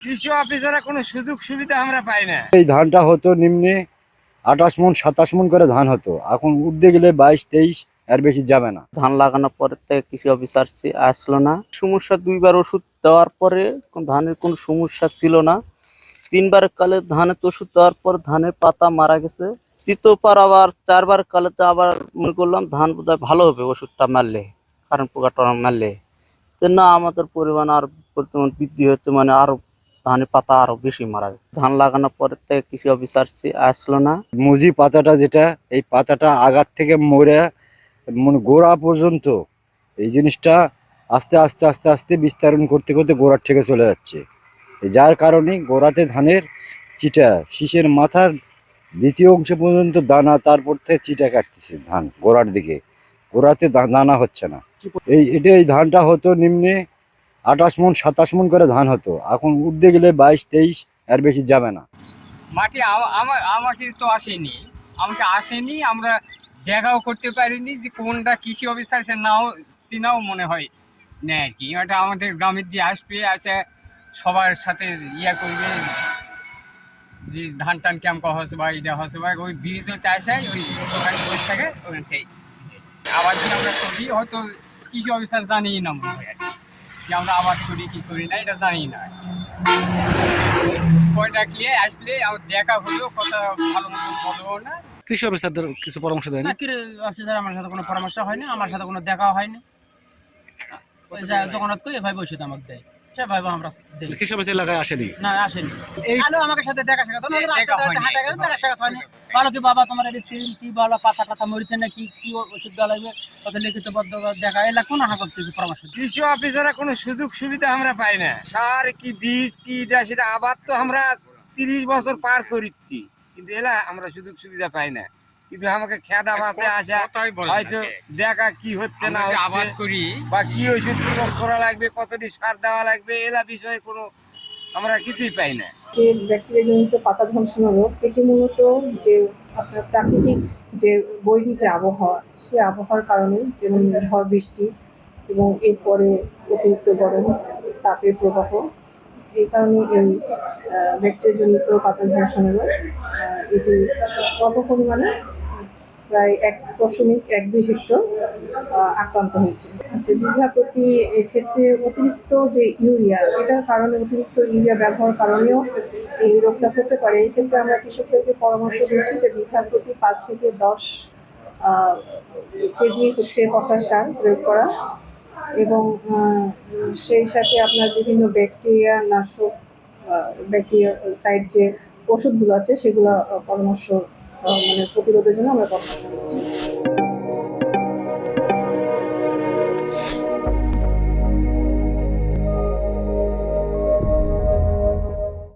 কৃষি অফিসাররা কোনো সুযোগ সুবিধা আমরা পাই না। এই ধানটা হতো নিম্নে 28 মণ 27 মণ করে ধান হতো, এখন উঠতে গেলে 22-23 এর বেশি যাবে না। ধান লাগানোর পরে থেকে কৃষি অফিসার আসলো না। সমস্যা 2বার ওষুধ দেওয়ার পরে ধানের কোনো সমস্যা ছিল না। 3বার কালে ধানের ওষুধ দেওয়ার পর ধানের পাতা মারা গেছে। 3বার আবার 4বার কালেতে আবার মনে করলাম ধান বোধহয় ভালো হবে ওষুধটা মারলে, কারণ পোকাটা মারলে। তো না, আমাদের পরিমাণ আর বর্তমান বৃদ্ধি হচ্ছে, মানে আরো ধানের পাতা আরো বেশি মারা গেছে। ধান লাগানোর পরে থেকে কৃষি অফিসার আসলো না। মুজি পাতাটা যেটা, এই পাতাটা আগার থেকে মরে মানে গোড়া পর্যন্ত এই জিনিসটা আস্তে আস্তে আস্তে আস্তে বিস্তারণ করতে করতে গোড়ার থেকে চলে যাচ্ছে, যার কারণে গোড়াতে ধানের চিটা, শীষের মাথার দ্বিতীয় অংশ পর্যন্ত দানা, তারপর থেকে চিটা কাটতেছে ধান গোড়ার দিকে, গোড়াতে দানা হচ্ছে না। এই ধানটা হতো নিম্নে 28 মণ 27 মণ করে ধান হতো, এখন উঠতে গেলে 22-23 এর বেশি যাবে না। মাটি আমাকে তো আসেনি, আমরা দেখাও করতে পারিনি যে কোনটা কৃষি অফিসার, সে নাও চিনাও মনে হয় নেই আর কি। এটা আমাদের গ্রামের যে আসে সবার সাথে করবে যে ধান টান ক্যাম্প হচ্ছে বা এটা হচ্ছে বা ওই ব্রিজও চাষায় ওই দোকানে বসে থাকে, ওখান থেকে আবার যদি আমরা করি হয়তো কৃষি অফিসার জানি না মনে হয় আর কি, যে আমরা আবাদ করি কি করি না এটা জানি না। কয়টা গিয়ে আসলে আমার দেখা হলো, কথা ভালো মতো বলবো না। কৃষি অফিসারদের কিছু পরামর্শ দেয় না? কৃষি অফিসার আমার সাথে কোনো পরামর্শ হয়নি, আমার সাথে কোনো দেখা হয়নি। ওই যে দোকানত কই ভাই বসে আমাকে দেয়, সে ভাই আমরা দেই। কৃষি অফিস এলাকায় আসেনি? না, আসেনি। এই আলো আমাকে সাথে দেখা সাক্ষাৎ হলো, দেখা হয়নি। দেখা সাক্ষাৎ হয়নি। ভালো কি বাবা তোমার এটা কি ভালো পাতা টাতা মরিছে না কি কি ওষুধ দেওয়া লাগবে, কত লিখিত বদ্ধ দেখা এলা কোন হাগত কিছু পরামর্শ। কৃষি অফিসাররা কোনো সুযোগ সুবিধা আমরা পাই না। সার কি বীজ কি এটা সেটা আবার তো আমরা 30 বছর পার করিছি, কিন্তু এলা আমরা সুযোগ সুবিধা পাই না। কিন্তু আমাকে খেত আবাদে আসা হয়তো দেখা কি হচ্ছে না আবাদ করি বা কি ওষুধ প্রয়োগ করা লাগবে, কতটি সার দেওয়া লাগবে, এলা বিষয়ে কোনো আমরা কিছুই পাই না। যে ব্যাকটেরিয়া জনিত পাতা ঝলসানো রোগ, এটি মূলত যে আপনার প্রাকৃতিক যে বৈরী যে আবহাওয়া, সেই আবহাওয়ার কারণে, যেমন ঝড় বৃষ্টি এবং এরপরে অতিরিক্ত গরম তাপের প্রবাহ, এই কারণে এই ব্যাকটেরিয়া জনিত পাতা ঝলসানো রোগ এটি অল্প পরিমাণে প্রায় 1.12 হেক্টর আক্রান্ত হয়েছে। আচ্ছা, বিঘা প্রতি এক্ষেত্রে অতিরিক্ত যে ইউরিয়া, এটার কারণে অতিরিক্ত ইউরিয়া ব্যবহার কারণেও এই রোগটা হতে পারে। এই ক্ষেত্রে আমরা কৃষকদেরকে পরামর্শ দিচ্ছি যে বিঘা প্রতি 5 থেকে 10 কেজি হচ্ছে পটাশ সার প্রয়োগ করা, এবং সেই সাথে আপনার বিভিন্ন ব্যাকটেরিয়া নাশক, ব্যাকটেরিয়া সাইড যে ওষুধগুলো আছে সেগুলো পরামর্শ মানে প্রতিরোধের জন্য আমরা পরামর্শ দিচ্ছি।